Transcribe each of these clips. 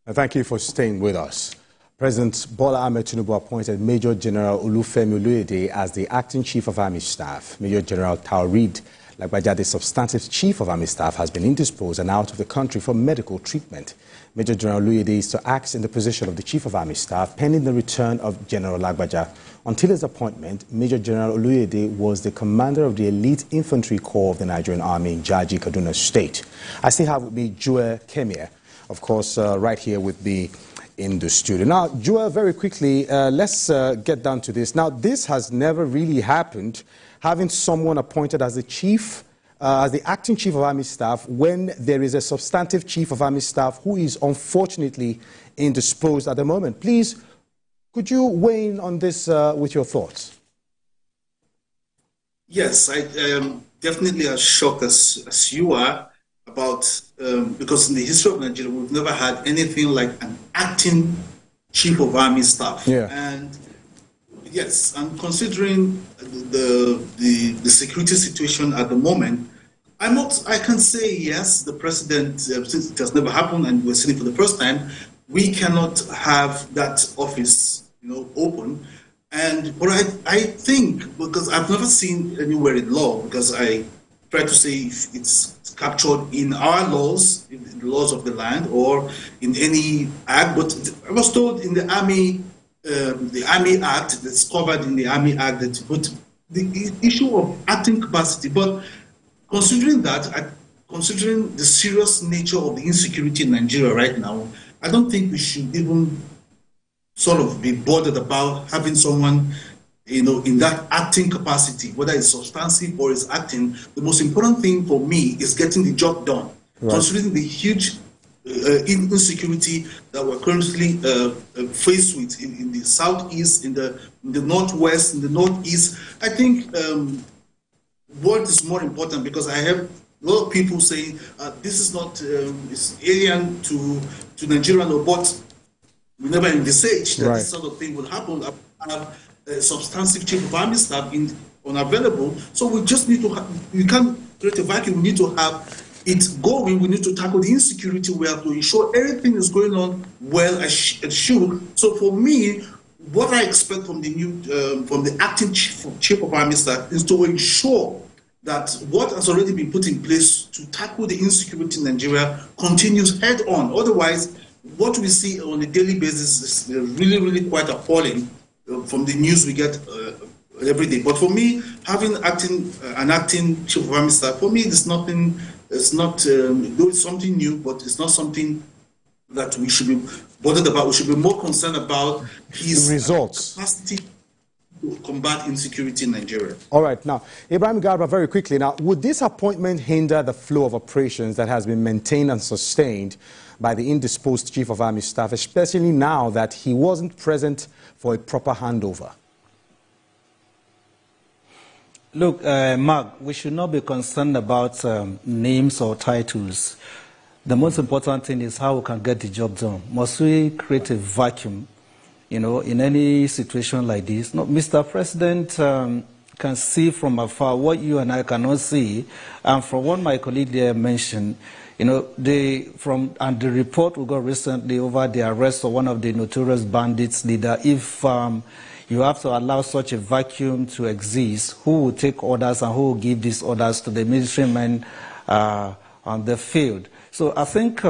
Thank you for staying with us. President Bola Ahmed Tinubu appointed Major General Oluyede as the acting Chief of Army Staff. Major General Taoreed Lagbaja, the substantive Chief of Army Staff, has been indisposed and out of the country for medical treatment. Major General Oluyede is to act in the position of the Chief of Army Staff pending the return of General Lagbaja. Until his appointment, Major General Oluyede was the commander of the Elite Infantry Corps of the Nigerian Army in Jaji, Kaduna State. I still have with me Joel Kemia, of course, right here with me in the studio. Now, Joel, very quickly, let's get down to this. Now, this has never really happened, having someone appointed as the chief, as the acting Chief of Army Staff, when there is a substantive Chief of Army Staff who is unfortunately indisposed at the moment. Please, could you weigh in on this with your thoughts? Yes, I definitely as shocked as you are about, because in the history of Nigeria, we've never had anything like an acting Chief of Army Staff. Yeah. And yes, and considering the security situation at the moment, I can say yes, the president, since it has never happened and we're seeing it for the first time, we cannot have that office, open. But I think, because I've never seen anywhere in law, because I try to say if it's captured in our laws, in the laws of the land, or in any act, but I was told in the Army Act, that's covered in the Army Act, that put the issue of acting capacity. But considering that, considering the serious nature of the insecurity in Nigeria right now, I don't think we should even sort of be bothered about having someone, in that acting capacity, whether it's substantive or it's acting. The most important thing for me is getting the job done, right, considering the huge insecurity that we're currently faced with in the southeast, in the northwest, in the northeast. I think what is more important, because I have a lot of people saying this is not it's alien to Nigeria, but we never envisaged that this sort of thing would happen. A substantive Chief of Army Staff unavailable, so we just need to we can't create a vacuum. We need to have it going. We need to tackle the insecurity. We have to ensure everything is going on well as it should. So for me, what I expect from the new from the acting Chief of Army Staff is to ensure that what has already been put in place to tackle the insecurity in Nigeria continues head on. Otherwise, what we see on a daily basis is really, really quite appalling from the news we get every day. But for me, having an acting Chief of Army Staff, for me, it's nothing. It's not. Though it's something new, but it's not something that we should be bothered about. We should be more concerned about his results, capacity to combat insecurity in Nigeria. All right. Now, Ibrahim Garba, very quickly. Now, would this appointment hinder the flow of operations that has been maintained and sustained by the indisposed Chief of Army Staff, especially now that he wasn't present for a proper handover? Look, Mark, we should not be concerned about names or titles. The most important thing is how we can get the job done. Must we create a vacuum, in any situation like this? No, Mr. President can see from afar what you and I cannot see. And from what my colleague there mentioned, the report we got recently over the arrest of one of the notorious bandits leader, if you have to allow such a vacuum to exist, who will take orders and who will give these orders to the military men on the field? So I think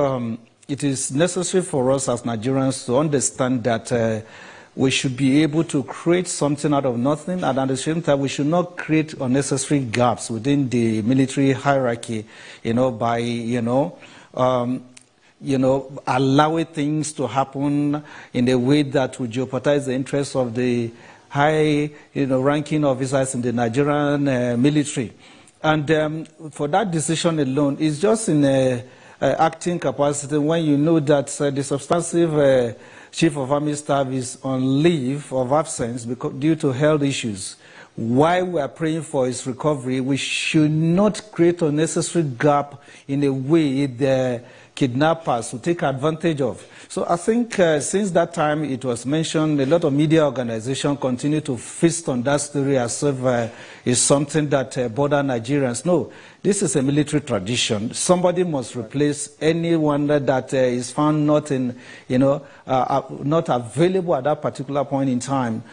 it is necessary for us as Nigerians to understand that we should be able to create something out of nothing, and at the same time, we should not create unnecessary gaps within the military hierarchy, by, allowing things to happen in a way that would jeopardize the interests of the high, ranking officers in the Nigerian military. And for that decision alone, it's just in a acting capacity when you know that the substantive Chief of Army Staff is on leave of absence due to health issues. while we are praying for his recovery, we should not create a necessary gap in a way the kidnappers will take advantage of. So I think since that time it was mentioned, a lot of media organizations continue to feast on that story as if it's something that border Nigerians. No, this is a military tradition. Somebody must replace anyone that is found not in, not available at that particular point in time.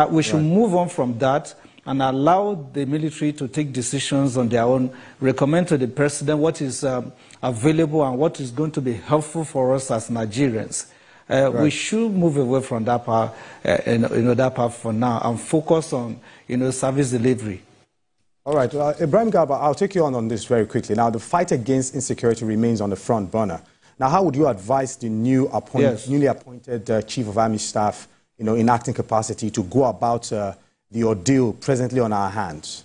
We should move on from that and allow the military to take decisions on their own, recommend to the president what is available and what is going to be helpful for us as Nigerians. We should move away from that part, that part for now and focus on, service delivery. All right, Ibrahim Garba, I'll take you on this very quickly. Now, the fight against insecurity remains on the front burner. Now, how would you advise the newly appointed Chief of Army Staff, in acting capacity to go about the ordeal presently on our hands?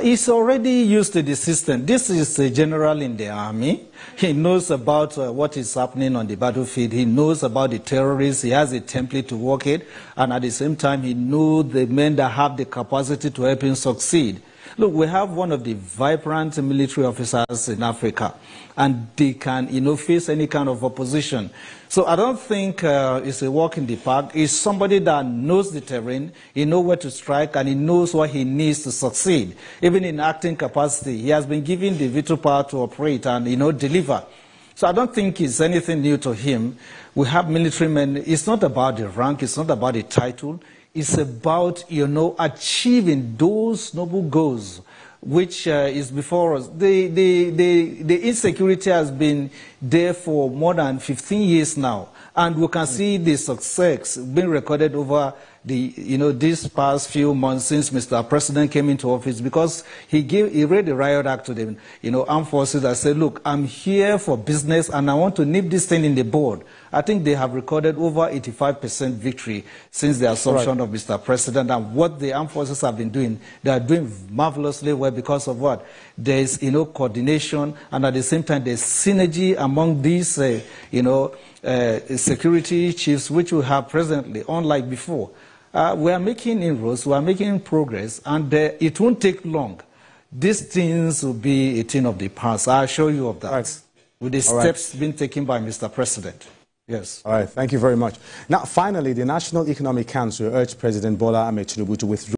He's already used to the system. This is a general in the army. He knows about what is happening on the battlefield. He knows about the terrorists. He has a template to work it. And at the same time, he knows the men that have the capacity to help him succeed. Look, we have one of the vibrant military officers in Africa, and they can, face any kind of opposition. So I don't think it's a walk in the park. It's somebody that knows the terrain, he knows where to strike, and he knows what he needs to succeed. Even in acting capacity, he has been given the veto power to operate and, deliver. So I don't think it's anything new to him. We have military men. It's not about the rank. It's not about the title. It's about, achieving those noble goals which is before us. The insecurity has been there for more than 15 years now, and we can see the success being recorded over these past few months since Mr. President came into office, because he read the riot act to the armed forces that said, look, I'm here for business and I want to nip this thing in the bud. I think they have recorded over 85% victory since the assumption of Mr. President. And what the armed forces have been doing, they are doing marvelously well because of what? There's, coordination, and at the same time, there's synergy among these, security chiefs, which we have presently, unlike before. We are making inroads, we are making progress, and it won't take long. These things will be a thing of the past. I'll show you of that. With the steps being taken by Mr. President. Yes. All right, thank you very much. Now, finally, the National Economic Council urged President Bola Ahmed Tinubu to withdraw